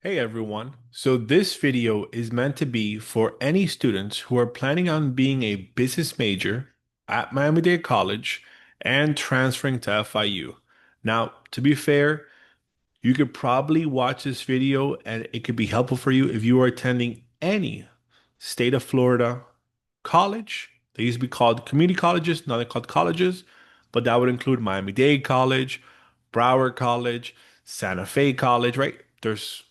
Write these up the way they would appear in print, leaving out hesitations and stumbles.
Hey everyone. So this video is meant to be for any students who are planning on being a business major at Miami Dade College and transferring to FIU. Now, to be fair, you could probably watch this video and it could be helpful for you if you are attending any state of Florida college. They used to be called community colleges, now they're called colleges, but that would include Miami Dade College, Broward College, Santa Fe College, right? There's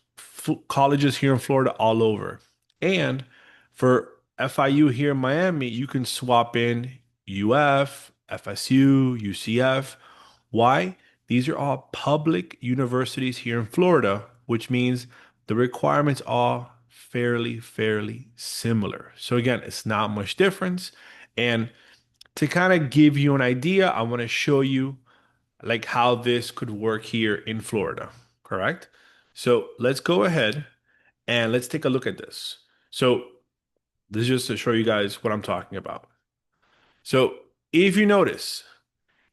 colleges here in Florida all over. And for FIU here in Miami, you can swap in UF, FSU, UCF. Why? These are all public universities here in Florida, which means the requirements are fairly similar. So again, it's not much difference. And to kind of give you an idea, I want to show you like how this could work here in Florida, correct? So let's go ahead and let's take a look at this. So this is just to show you guys what I'm talking about. So if you notice,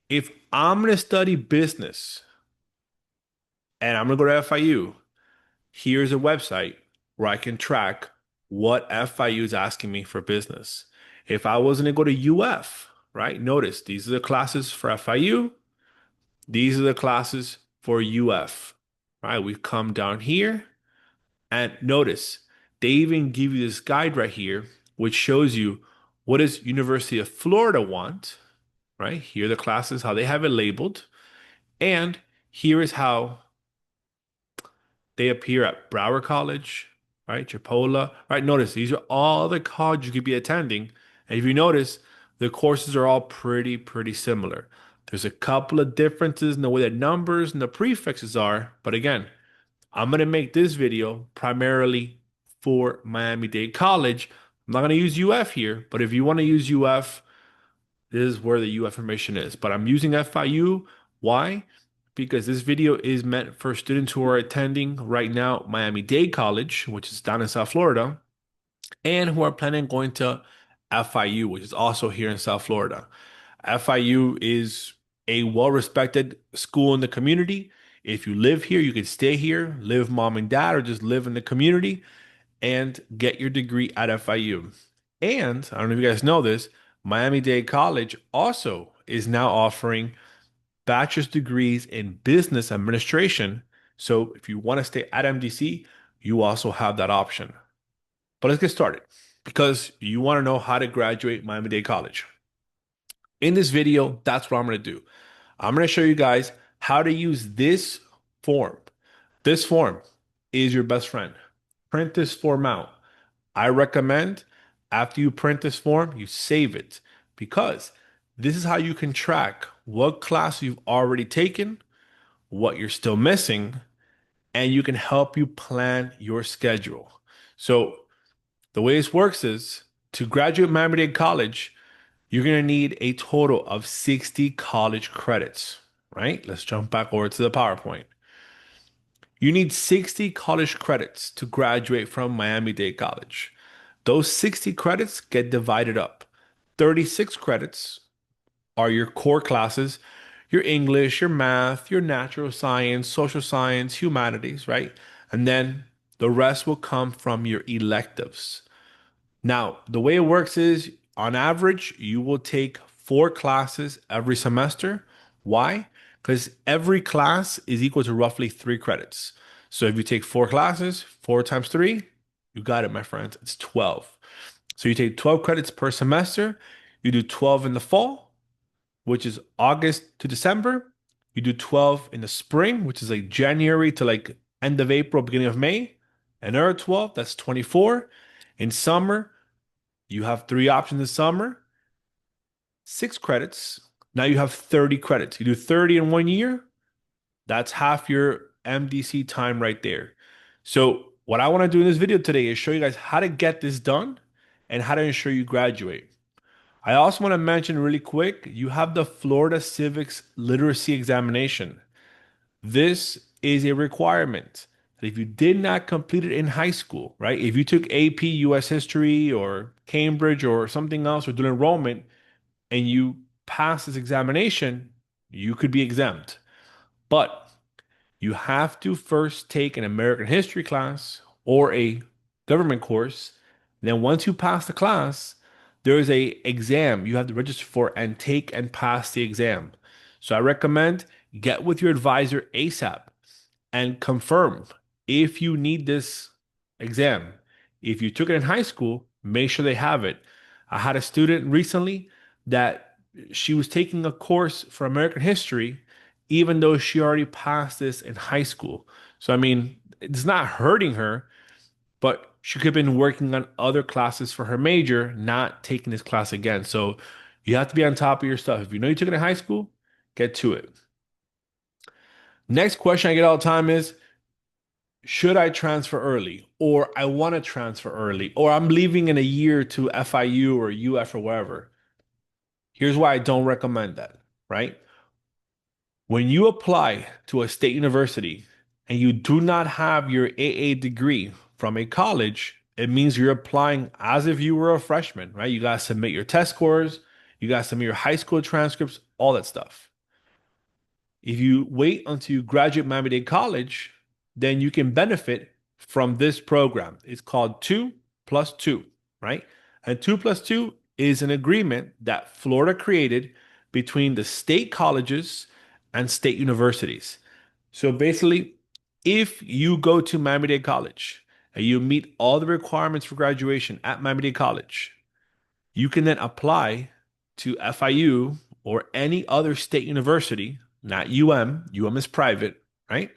if I'm going to study business and I'm going to go to FIU, here's a website where I can track what FIU is asking me for business. If I was going to go to UF, right? Notice these are the classes for FIU. These are the classes for UF, right? We've come down here and notice they even give you this guide right here, which shows you what does University of Florida want, right? Here are the classes, how they have it labeled. And here is how they appear at Broward College, right? Chipola, right? Notice these are all the colleges you could be attending. And if you notice, the courses are all pretty similar. There's a couple of differences in the way that numbers and the prefixes are, but again, I'm going to make this video primarily for Miami-Dade College. I'm not going to use UF here, but if you want to use UF, this is where the UF information is. But I'm using FIU. Why? Because this video is meant for students who are attending right now Miami-Dade College, which is down in South Florida, and who are planning on going to FIU, which is also here in South Florida. FIU is a well-respected school in the community. If you live here, you can stay here, live mom and dad, or just live in the community and get your degree at FIU. And I don't know if you guys know this, Miami-Dade College also is now offering bachelor's degrees in business administration. So if you want to stay at MDC, you also have that option. But let's get started because you want to know how to graduate Miami-Dade College. In this video, that's what I'm going to do. I'm going to show you guys how to use this form. This form is your best friend. Print this form out. I recommend after you print this form, you save it because this is how you can track what class you've already taken, what you're still missing, and you can help you plan your schedule. So the way this works is to graduate Miami-Dade College, you're going to need a total of 60 college credits, right? Let's jump back over to the PowerPoint. You need 60 college credits to graduate from Miami-Dade College. Those 60 credits get divided up. 36 credits are your core classes, your English, your math, your natural science, social science, humanities, right? And then the rest will come from your electives. Now, the way it works is on average, you will take four classes every semester. Why? Because every class is equal to roughly 3 credits. So if you take four classes, 4 times 3, you got it, my friends. It's 12. So you take 12 credits per semester. You do 12 in the fall, which is August to December. You do 12 in the spring, which is like January to like end of April, beginning of May. Another 12, that's 24. In summer, you have three options in summer, 6 credits. Now you have 30 credits. You do 30 in 1 year, that's half your MDC time right there. So what I want to do in this video today is show you guys how to get this done and how to ensure you graduate. I also want to mention really quick, you have the Florida Civics Literacy Examination. This is a requirement that if you did not complete it in high school, right? If you took AP US History or Cambridge or something else or dual enrollment and you pass this examination, you could be exempt. But You have to first take an American history class or a government course. Then once you pass the class, there is a exam you have to register for and take and pass the exam. So I recommend get with your advisor ASAP and confirm if you need this exam. If you took it in high school, make sure they have it. I had a student recently that she was taking a course for American history, even though she already passed this in high school. So, I mean, it's not hurting her, but she could have been working on other classes for her major, not taking this class again. So, you have to be on top of your stuff. If you know you took it in high school, get to it. Next question I get all the time is, should I transfer early? Or I want to transfer early? Or I'm leaving in a year to FIU or UF or wherever. Here's why I don't recommend that, right? When you apply to a state university and you do not have your AA degree from a college, it means you're applying as if you were a freshman, right? You got to submit your test scores, you got to submit your high school transcripts, all that stuff. If you wait until you graduate Miami Dade College, then you can benefit from this program. It's called 2+2, right? And 2+2 is an agreement that Florida created between the state colleges and state universities. So basically, if you go to Miami-Dade College and you meet all the requirements for graduation at Miami-Dade College, you can then apply to FIU or any other state university, not UM. UM is private, right?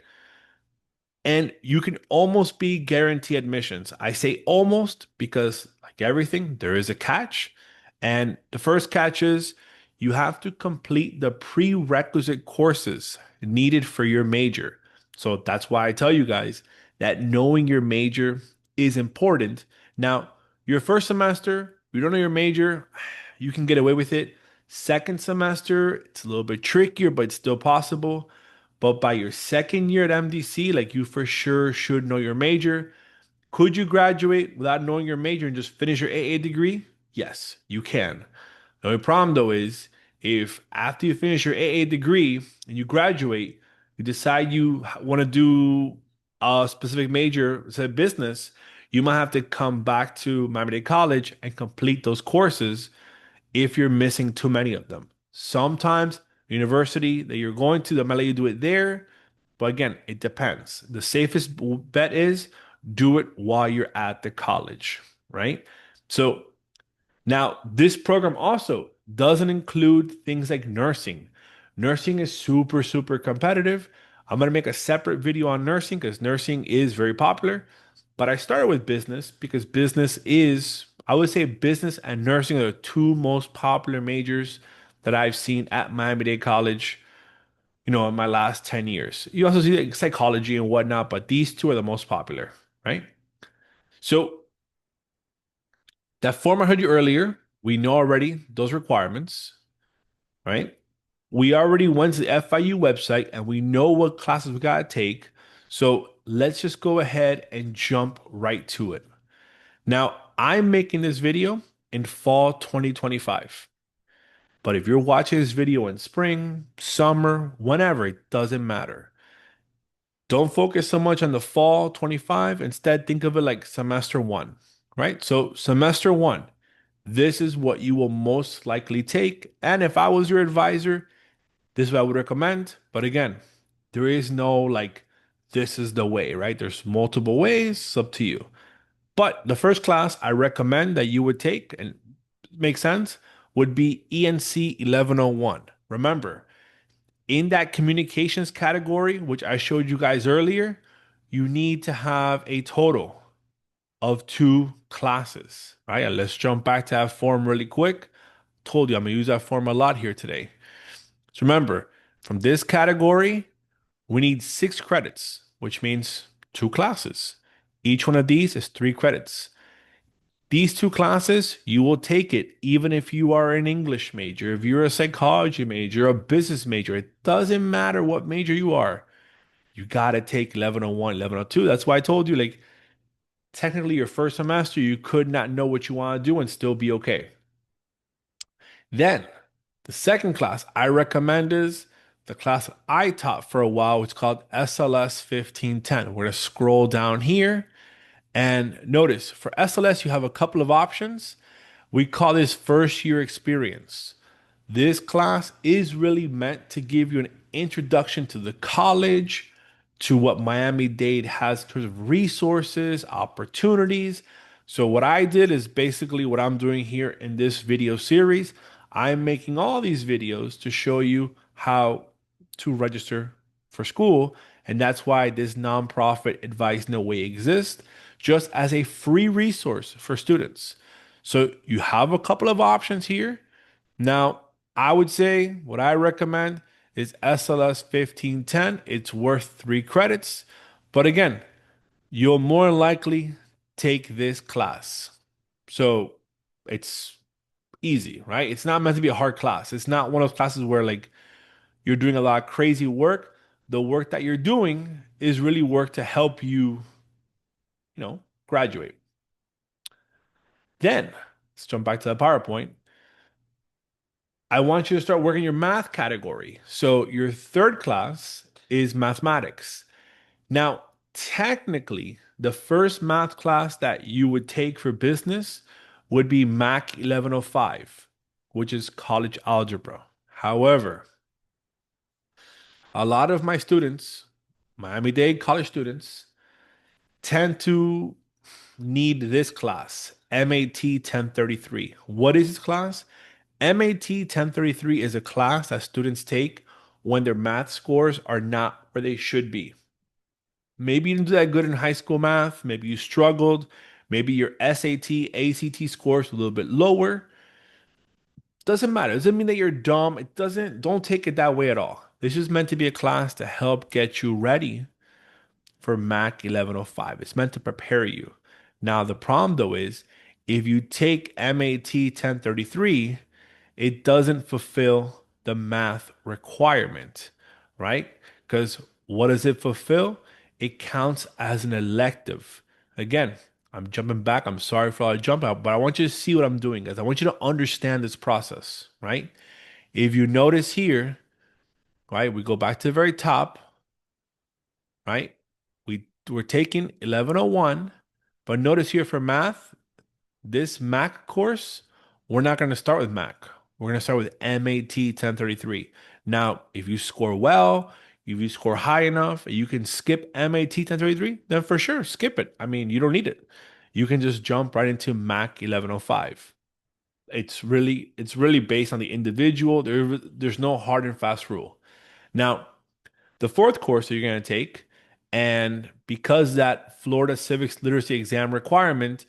And you can almost be guaranteed admissions. I say almost because, like everything, there is a catch. And the first catch is you have to complete the prerequisite courses needed for your major. So that's why I tell you guys that knowing your major is important. Now, your first semester, you don't know your major, you can get away with it. Second semester, it's a little bit trickier, but it's still possible. But by your second year at MDC, like you for sure should know your major. Could you graduate without knowing your major and just finish your AA degree? Yes, you can. The only problem though is if after you finish your AA degree and you graduate, you decide you want to do a specific major, say business, you might have to come back to Miami Dade College and complete those courses if you're missing too many of them. Sometimes the university that you're going to, they might let you do it there. But again, it depends. The safest bet is do it while you're at the college, right? So now this program also doesn't include things like nursing. Nursing is super, super competitive. I'm going to make a separate video on nursing because nursing is very popular. But I started with business because business is, I would say business and nursing are the two most popular majors that I've seen at Miami-Dade College, in my last 10 years. You also see like psychology and whatnot, but these two are the most popular, right? So that form I heard you earlier, we know already those requirements, right? We already went to the FIU website and we know what classes we got to take. So let's just go ahead and jump right to it. Now, I'm making this video in fall 2025. But if you're watching this video in spring, summer, whenever, it doesn't matter. Don't focus so much on the fall 25. Instead, think of it like semester one, right? So, semester one, this is what you will most likely take. And if I was your advisor, this is what I would recommend. But again, there is no like, this is the way, right? There's multiple ways. It's up to you. But the first class I recommend that you would take and make sense would be ENC 1101. Remember, in that communications category, which I showed you guys earlier, you need to have a total of two classes. All right, let's jump back to that form really quick. Told you I'm gonna use that form a lot here today. So remember, from this category, we need 6 credits, which means two classes. Each one of these is 3 credits. These two classes, you will take it even if you are an English major, if you're a psychology major, a business major. It doesn't matter what major you are. You got to take 1101, 1102. That's why I told you, like, technically, your first semester, you could not know what you want to do and still be okay. Then, the second class I recommend is The class I taught for a while was called SLS 1510. We're going to scroll down here and notice for SLS, you have a couple of options. We call this first year experience. This class is really meant to give you an introduction to the college, to what Miami Dade has in terms of resources, opportunities. So, what I did is basically what I'm doing here in this video series. I'm making all these videos to show you how to register for school. And that's why this nonprofit Advice No Way exists, just as a free resource for students. So, you have a couple of options here. Now, I would say what I recommend is SLS 1510. It's worth 3 credits. But again, you'll more likely take this class. So it's easy, right? It's not meant to be a hard class. It's not one of those classes where like you're doing a lot of crazy work. The work that you're doing is really work to help you, graduate. Then let's jump back to the PowerPoint. I want you to start working your math category. So your third class is mathematics. Now, technically, the first math class that you would take for business would be Mac 1105, which is college algebra. However, a lot of my students, Miami Dade College students, tend to need this class, MAT 1033. What is this class? MAT 1033 is a class that students take when their math scores are not where they should be. Maybe you didn't do that good in high school math. Maybe you struggled. Maybe your SAT, ACT scores a little bit lower. Doesn't matter. It doesn't mean that you're dumb. Don't take it that way at all. This is meant to be a class to help get you ready for Mac 1105. It's meant to prepare you. Now, the problem though is if you take MAT 1033, it doesn't fulfill the math requirement, right? Because what does it fulfill? It counts as an elective. Again, I'm jumping back. I'm sorry for all the jump out, but I want you to see what I'm doing, guys. I want you to understand this process, right? If you notice here, right, we go back to the very top, right? We're taking 1101, but notice here for math, this Mac course, we're not going to start with Mac. We're going to start with MAT 1033. Now, if you score well, if you score high enough, you can skip MAT 1033, then for sure, skip it. I mean, you don't need it. You can just jump right into Mac 1105. It's really based on the individual. There's no hard and fast rule. Now, the fourth course that you're going to take, and because that Florida Civics Literacy exam requirement,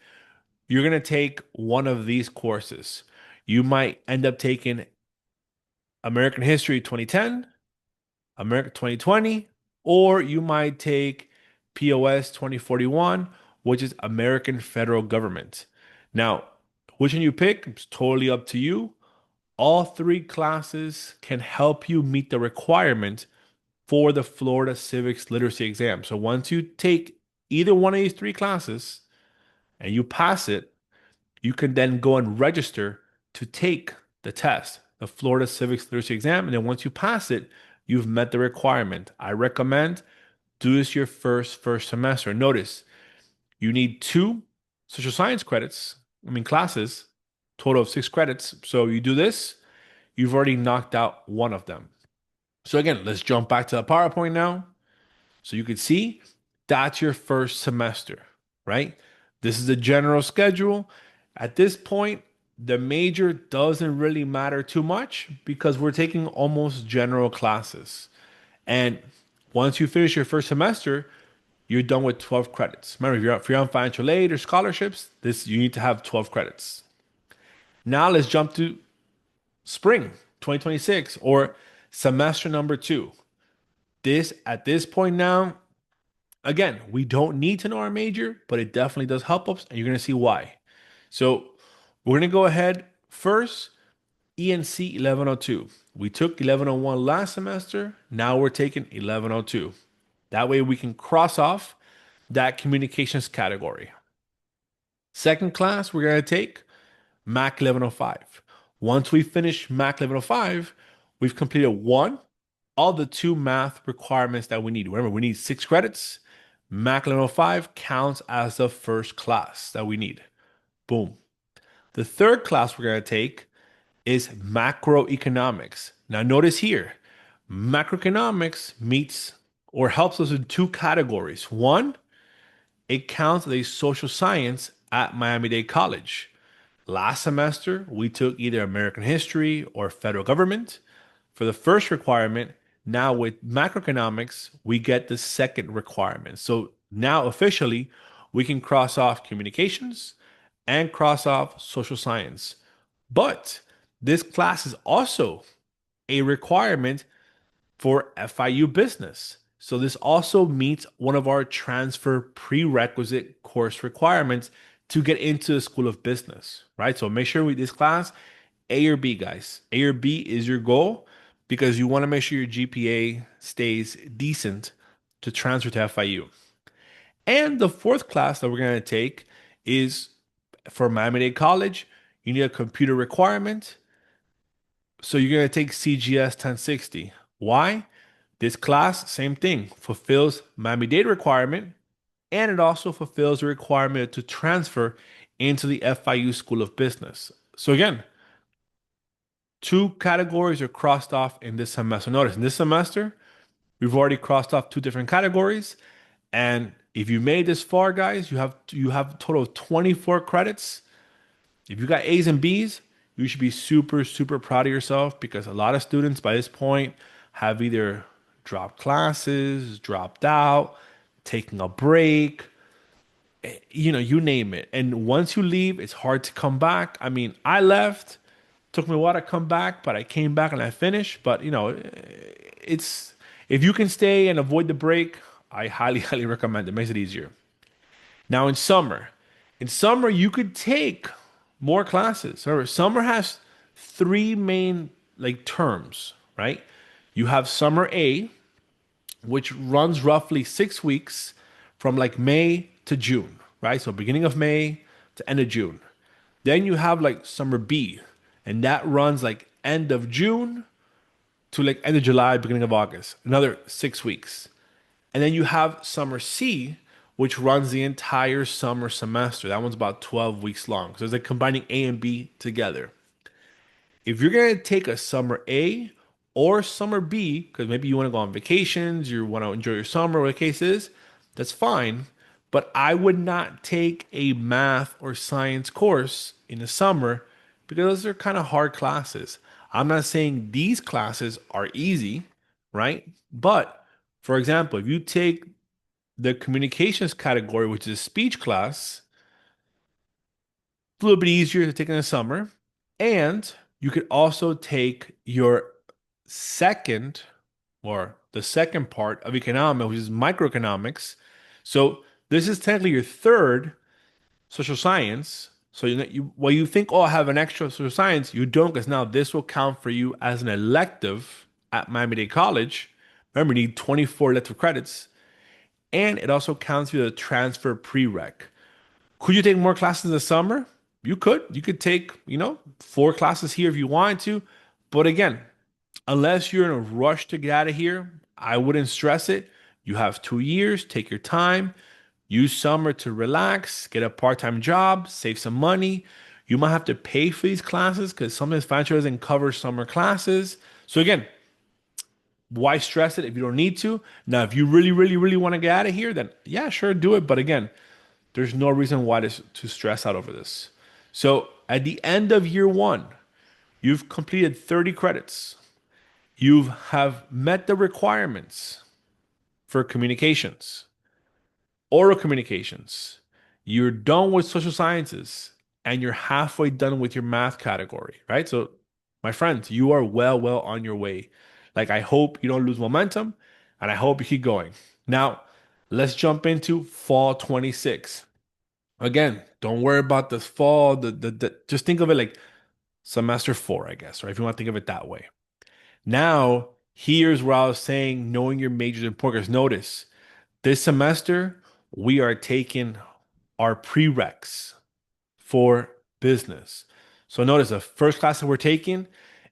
you're going to take one of these courses. You might end up taking American History 2010, America 2020, or you might take POS 2041, which is American Federal Government. Now, which one you pick, it's totally up to you. All 3 classes can help you meet the requirement for the Florida Civics Literacy exam. So once you take either one of these 3 classes and you pass it, you can then go and register to take the test, the Florida Civics Literacy exam. And then once you pass it, you've met the requirement. I recommend do this your first semester. Notice you need 2 social science classes, total of 6 credits. So you do this, you've already knocked out one of them. So again, let's jump back to the PowerPoint now. So you can see that's your first semester, right? This is the general schedule. At this point, the major doesn't really matter too much because we're taking almost general classes. And once you finish your first semester, you're done with 12 credits. Remember, if you're on financial aid or scholarships, you need to have 12 credits. Now let's jump to spring 2026 or semester number 2. At this point now, again, we don't need to know our major, but it definitely does help us, and you're going to see why. So we're going to go ahead first, ENC 1102. We took 1101 last semester. Now we're taking 1102. That way we can cross off that communications category. Second class, we're going to take Mac 1105. Once we finish Mac 1105, we've completed 1, all the two math requirements that we need. Remember, we need 6 credits. Mac 1105 counts as the first class that we need. Boom. The third class we're going to take is macroeconomics. Now, notice here, macroeconomics meets or helps us in two categories. One, it counts as a social science at Miami Dade College. Last semester, we took either American history or federal government for the first requirement. Now, with macroeconomics, we get the second requirement. So now, officially, we can cross off communications and cross off social science. But this class is also a requirement for FIU business. So this also meets one of our transfer prerequisite course requirements to get into the School of Business, right? So make sure with this class, A or B, guys. A or B is your goal because you want to make sure your GPA stays decent to transfer to FIU. And the fourth class that we're going to take is for Miami Dade College. You need a computer requirement. So you're going to take CGS 1060. Why? This class, same thing, fulfills Miami-Dade requirement, and it also fulfills the requirement to transfer into the FIU School of Business. So again, two categories are crossed off in this semester. Notice in this semester, we've already crossed off two different categories. And if you made this far, guys, you have a total of 24 credits. If you got A's and B's, you should be super, super proud of yourself because a lot of students by this point have either dropped classes, dropped out, taking a break, you name it. And once you leave, it's hard to come back. I mean, I left, took me a while to come back, but I came back and I finished. But, it's if you can stay and avoid the break, I highly, highly recommend it. It makes it easier. Now in summer you could take more classes. Remember, summer has three main like terms, right? You have summer A, which runs roughly 6 weeks from like May to June, right? So beginning of May to end of June. Then you have like summer B, and that runs like end of June to like end of July, beginning of August. Another 6 weeks. And then you have summer C, which runs the entire summer semester. That one's about 12 weeks long. So it's like combining A and B together. If you're going to take a summer A or summer B, because maybe you want to go on vacations, you want to enjoy your summer, whatever the case is, that's fine. But I would not take a math or science course in the summer because those are kind of hard classes. I'm not saying these classes are easy, right? But for example, if you take the communications category, which is a speech class, it's a little bit easier to take in the summer. And you could also take your second or the second part of economics, which is microeconomics. So this is technically your third social science. So while you think, oh, I have an extra social science, you don't, because now this will count for you as an elective at Miami-Dade College. Remember, you need 24 elective credits, and it also counts for the transfer prereq. Could you take more classes in the summer? You could. You could take, 4 classes here if you wanted to. But again, unless you're in a rush to get out of here, I wouldn't stress it. You have 2 years, take your time, use summer to relax, get a part-time job, save some money. You might have to pay for these classes because sometimes financial doesn't cover summer classes. So again, why stress it if you don't need to? Now, if you really, really, really want to get out of here, then yeah, sure, do it. But again, there's no reason why to stress out over this. So at the end of year one, you've completed 30 credits. You have met the requirements for communications, oral communications. You're done with social sciences and you're halfway done with your math category, right? So, my friends, you are well, well on your way. Like, I hope you don't lose momentum and I hope you keep going. Now, let's jump into fall 26. Again, don't worry about this fall. Just think of it like semester four, I guess, right? If you want to think of it that way. Now, here's where I was saying knowing your major is important. 'Cause notice this semester we are taking our prereqs for business. So notice the first class that we're taking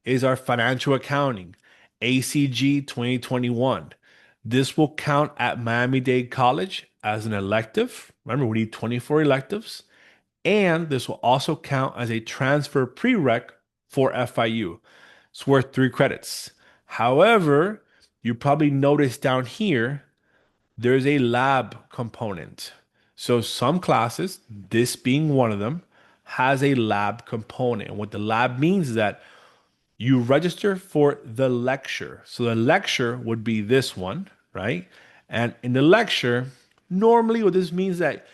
is our financial accounting. ACG 2021. This will count at Miami Dade College as an elective. Remember, we need 24 electives. And this will also count as a transfer prereq for FIU. It's worth 3 credits. However, you probably noticed down here, there's a lab component. So some classes, this being one of them, has a lab component. And what the lab means is that you register for the lecture. So the lecture would be this one, right? And in the lecture, normally what this means is that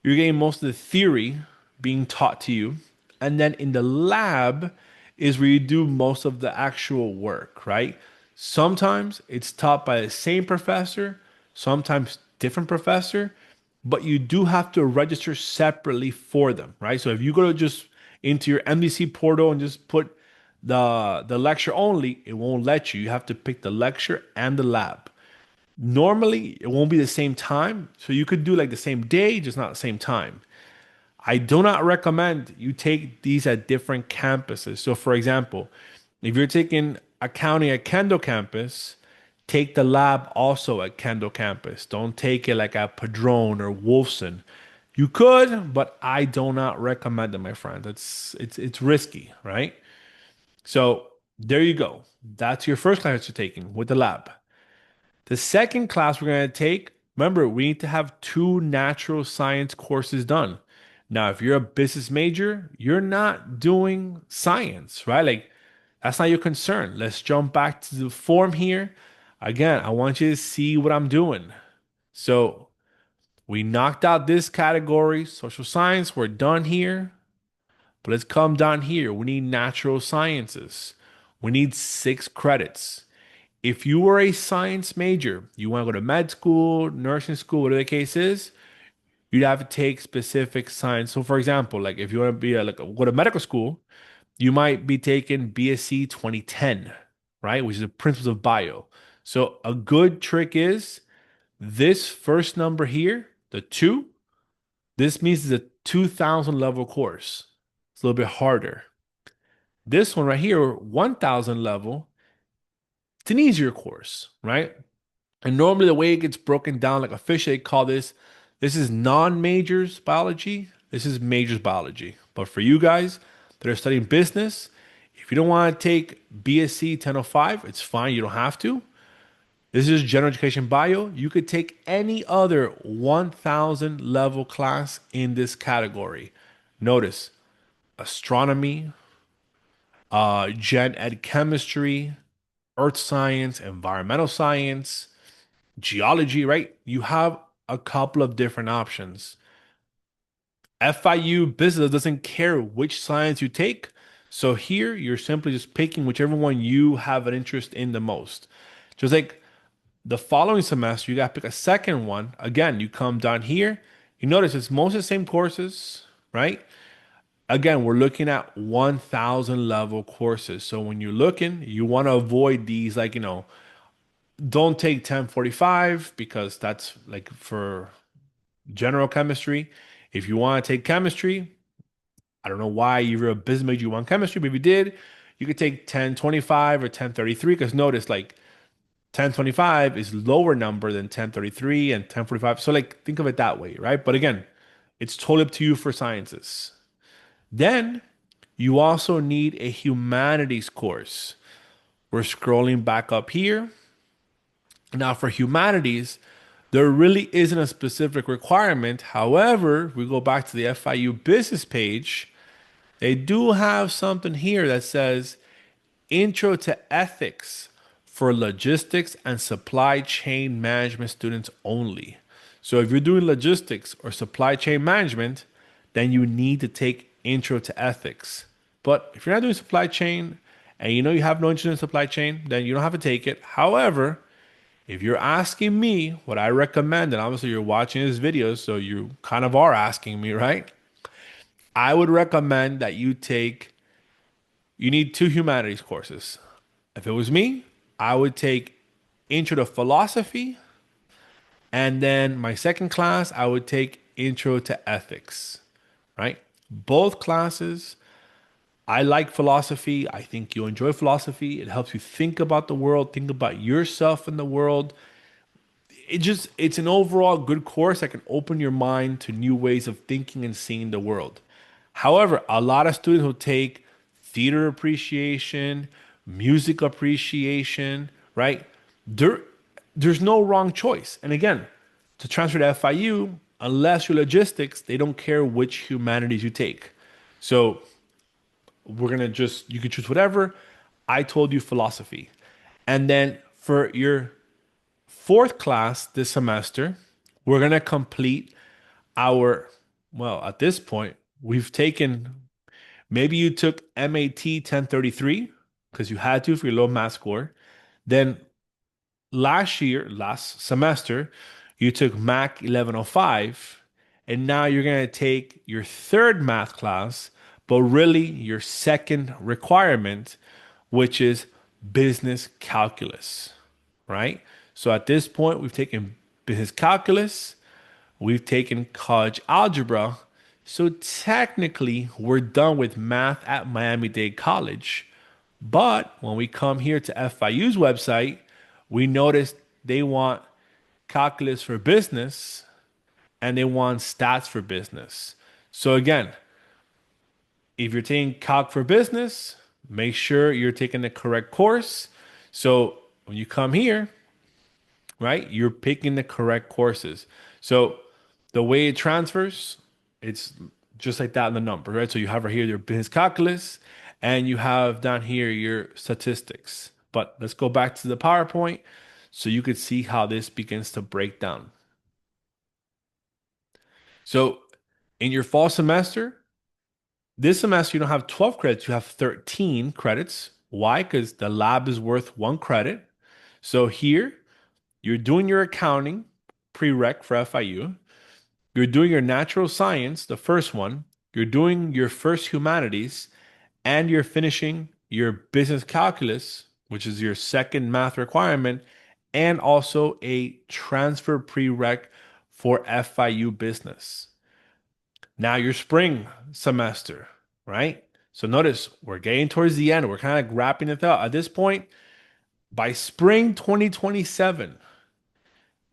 you're getting most of the theory being taught to you. And then in the lab is where you do most of the actual work, right? Sometimes it's taught by the same professor, sometimes different professor, but you do have to register separately for them, right? So if you go to just into your MDC portal and just put the lecture only, it won't let you. You have to pick the lecture and the lab. Normally, it won't be the same time, so you could do like the same day, just not the same time. I do not recommend you take these at different campuses. So, for example, if you're taking accounting at Kendall campus, take the lab also at Kendall campus. Don't take it like at Padrone or Wolfson. You could, but I do not recommend it, my friend. It's risky, right? So there you go. That's your first class you're taking with the lab. The second class we're going to take, remember, we need to have 2 natural science courses done. Now, if you're a business major, you're not doing science, right? Like, that's not your concern. Let's jump back to the form here. Again, I want you to see what I'm doing. So, we knocked out this category, social science. We're done here. But let's come down here. We need natural sciences. We need 6 credits. If you were a science major, you want to go to med school, nursing school, whatever the case is, you'd have to take specific science. So, for example, like if you want to be go to medical school, you might be taking BSc 2010, right? Which is the principles of bio. So, a good trick is this first number here, the 2, this means it's a 2000 level course. It's a little bit harder. This one right here, 1000 level, it's an easier course, right? And normally the way it gets broken down, like officially they call this is non-majors biology, this is majors biology. But for you guys that are studying business, if you don't want to take BSc 1005, it's fine, you don't have to. This is general education bio. You could take any other 1000 level class in this category. Notice astronomy, gen ed chemistry, earth science, environmental science, geology, right? You have a couple of different options. FIU business doesn't care which science you take. So here you're simply just picking whichever one you have an interest in the most. Just like the following semester, you got to pick a second one. Again, you come down here. You notice it's most of the same courses, right? Again, we're looking at 1000 level courses. So when you're looking, you want to avoid these, like, don't take 1045 because that's like for general chemistry. If you want to take chemistry, I don't know why you're a business major, you want chemistry, but if you did, you could take 1025 or 1033 because notice like 1025 is lower number than 1033 and 1045. So like think of it that way, right? But again, it's totally up to you for sciences. Then you also need a humanities course. We're scrolling back up here. Now, for humanities, there really isn't a specific requirement. However, we go back to the FIU business page, they do have something here that says Intro to Ethics for logistics and supply chain management students only. So if you're doing logistics or supply chain management, then you need to take Intro to Ethics. But if you're not doing supply chain and you know you have no interest in supply chain, then you don't have to take it. However, if you're asking me what I recommend, and obviously you're watching this video, so you kind of are asking me, right? I would recommend that you need 2 humanities courses. If it was me, I would take Intro to Philosophy, and then my second class, I would take Intro to Ethics, right? Both classes, I like philosophy. I think you'll enjoy philosophy. It helps you think about the world, think about yourself in the world. It's an overall good course that can open your mind to new ways of thinking and seeing the world. However, a lot of students will take theater appreciation, music appreciation, right? There, there's no wrong choice. And again, to transfer to FIU, unless you're logistics, they don't care which humanities you take. So we're gonna just you can choose whatever. I told you philosophy. And then for your fourth class this semester, we're going to complete our, well, at this point, we've taken, maybe you took MAT 1033 because you had to for your low math score. Then last semester, you took MAC 1105, and now you're going to take your third math class, but really your second requirement, which is business calculus, right? So at this point, we've taken business calculus, we've taken college algebra. So technically, we're done with math at Miami Dade College. But when we come here to FIU's website, we notice they want calculus for business and they want stats for business. So again, if you're taking calc for business, make sure you're taking the correct course. So when you come here, right, you're picking the correct courses. So the way it transfers, it's just like that in the number, right? So you have right here your business calculus and you have down here your statistics. But let's go back to the PowerPoint so you could see how this begins to break down. So in your fall semester, this semester you don't have 12 credits, you have 13 credits. Why? Because the lab is worth 1 credit. So here you're doing your accounting prereq for FIU. You're doing your natural science, the first one. You're doing your first humanities, and you're finishing your business calculus, which is your second math requirement, and also a transfer prereq for FIU business. Now, your spring semester, right? So notice we're getting towards the end. We're kind of wrapping it up. At this point, by spring 2027,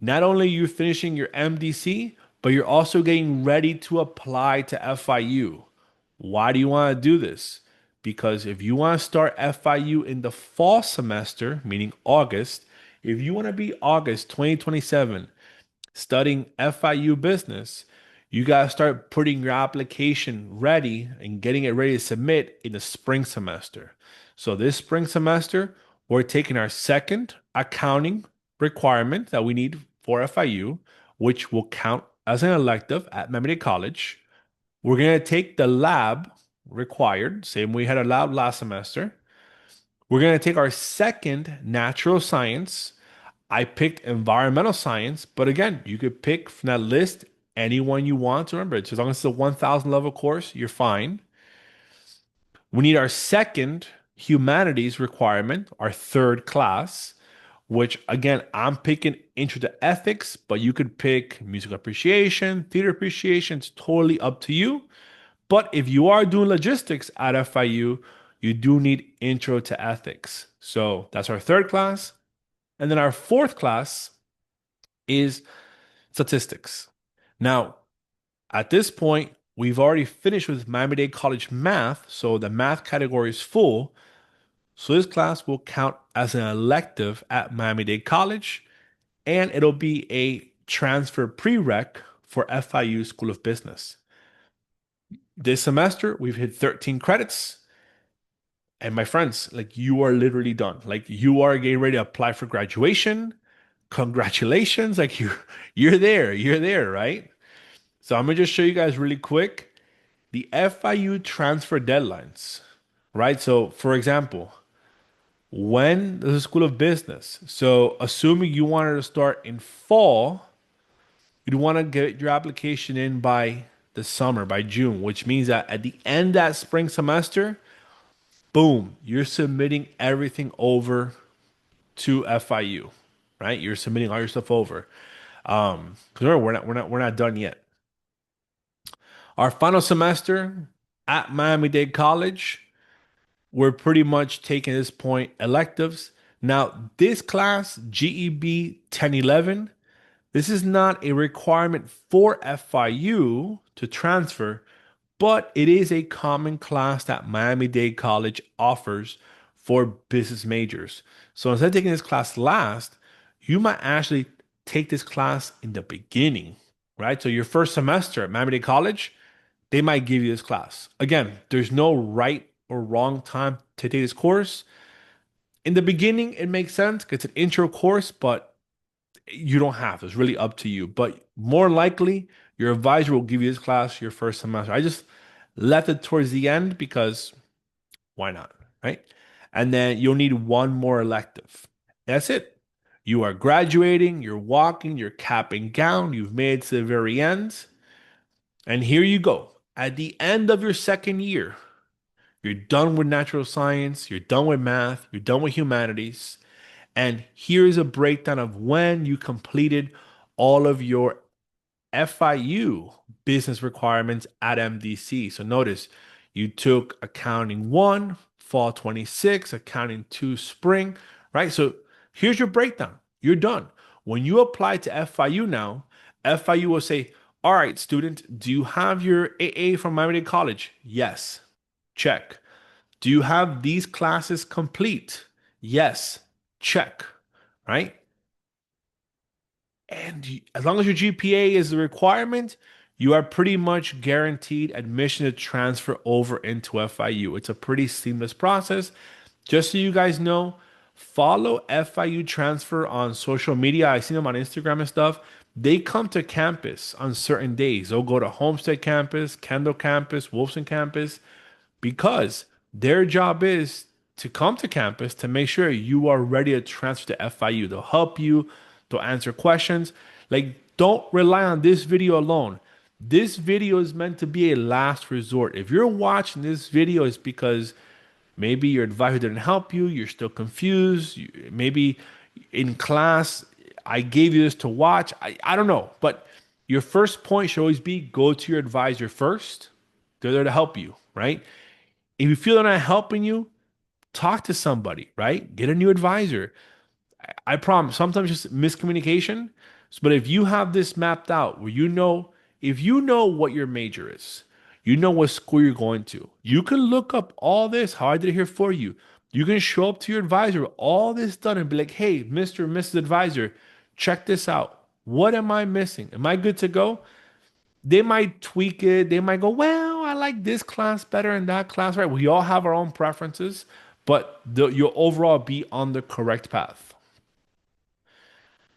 not only are you finishing your MDC, but you're also getting ready to apply to FIU. Why do you want to do this? Because if you want to start FIU in the fall semester, meaning August, if you want to be August 2027 studying FIU business, you got to start putting your application ready and getting it ready to submit in the spring semester. So this spring semester, we're taking our second accounting requirement that we need for FIU, which will count as an elective at Miami Dade College. We're going to take the lab required, same we had a lab last semester. We're going to take our second natural science. I picked environmental science, but again, you could pick from that list anyone you want. Remember, as long as it's a 1000 level course, you're fine. We need our second humanities requirement, our third class, which again, I'm picking intro to ethics, but you could pick music appreciation, theater appreciation. It's totally up to you. But if you are doing logistics at FIU, you do need intro to ethics. So that's our third class. And then our fourth class is statistics. Now, at this point, we've already finished with Miami Dade College math, so the math category is full. So this class will count as an elective at Miami Dade College, and it'll be a transfer prereq for FIU School of Business. This semester, we've hit 13 credits. And my friends, like you are literally done. Like you are getting ready to apply for graduation. Congratulations. Like you're there. You're there, right? So I'm gonna just show you guys really quick the FIU transfer deadlines, right? So for example, when the School of Business, so assuming you wanted to start in fall, you'd want to get your application in by the summer, by June, which means that at the end of that spring semester, boom, you're submitting everything over to FIU, right? You're submitting all your stuff over. Because remember, we're not done yet. Our final semester at Miami Dade College. we're pretty much taking this point electives. Now, this class, GEB 1011, this is not a requirement for FIU to transfer, but it is a common class that Miami Dade College offers for business majors. So instead of taking this class last, you might actually take this class in the beginning, right? So your first semester at Miami Dade College, they might give you this class. Again, there's no right or wrong time to take this course. In the beginning, it makes sense because it's an intro course, but you don't have to. It's really up to you. But more likely, your advisor will give you this class your first semester. I just left it towards the end because why not? Right? And then you'll need one more elective. That's it. You are graduating, you're walking, you're cap and gown, you've made it to the very end. And here you go. At the end of your second year, you're done with natural science, you're done with math, you're done with humanities. And here's a breakdown of when you completed all of your FIU business requirements at MDC. So notice you took accounting 1, fall 26, accounting 2, spring, right? So here's your breakdown. You're done. When you apply to FIU now, FIU will say, all right, student, do you have your AA from Miami Dade College? Yes. Check. Do you have these classes complete? Yes. Check. Right? And as long as your GPA is the requirement, you are pretty much guaranteed admission to transfer over into FIU. It's a pretty seamless process. Just so you guys know, follow FIU transfer on social media. I see them on Instagram and stuff. They come to campus on certain days. They'll go to Homestead campus, Kendall campus, Wolfson campus because their job is to come to campus to make sure you are ready to transfer to FIU. They'll help you, they'll answer questions. Like, don't rely on this video alone. This video is meant to be a last resort. If you're watching this video, it's because maybe your advisor didn't help you, you're still confused. Maybe in class, I gave you this to watch. I don't know. But your first point should always be go to your advisor first. They're there to help you, right? If you feel they're not helping you, talk to somebody, right? Get a new advisor. I promise, sometimes just miscommunication. But if you have this mapped out where if you know what your major is, you know what school you're going to, you can look up all this, how I did it here for you. You can show up to your advisor, with all this done, and be like, hey, Mr. and Mrs. Advisor, check this out. What am I missing? Am I good to go? They might tweak it. They might go, well, I like this class better than that class, right? We all have our own preferences, but you'll overall be on the correct path.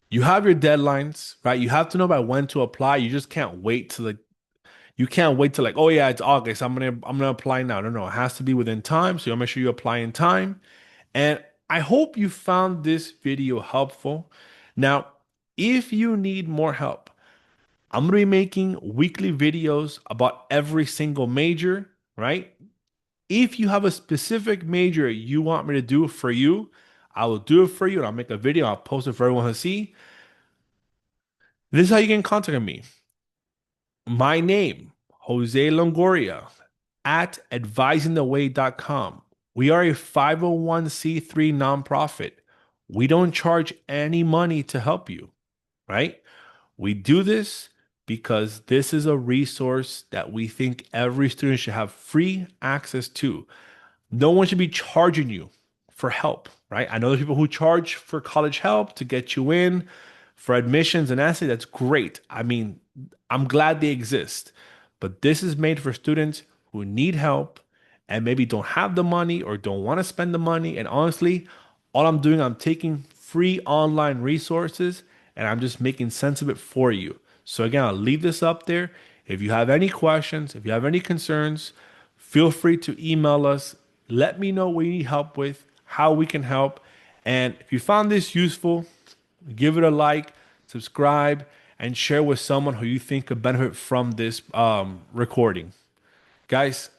You have your deadlines, right? You have to know by when to apply. You just can't wait to you can't wait to like, oh yeah, it's August. I'm gonna apply now. No, it has to be within time. So you make sure you apply in time. And I hope you found this video helpful. Now, if you need more help, I'm gonna be making weekly videos about every single major, right? If you have a specific major you want me to do for you, I will do it for you and I'll make a video. I'll post it for everyone to see. This is how you get in contact with me. My name, Jose Longoria at advisingtheway.com. We are a 501c3 nonprofit. We don't charge any money to help you, right? We do this because this is a resource that we think every student should have free access to. No one should be charging you for help, right? I know there's people who charge for college help to get you in for admissions and essays. That's great. I mean, I'm glad they exist, but this is made for students who need help and maybe don't have the money or don't want to spend the money. And honestly, all I'm doing, I'm taking free online resources and I'm just making sense of it for you. So again, I'll leave this up there. If you have any questions, if you have any concerns, feel free to email us. Let me know what you need help with, how we can help. And if you found this useful, give it a like, subscribe, and share with someone who you think could benefit from this recording. Guys,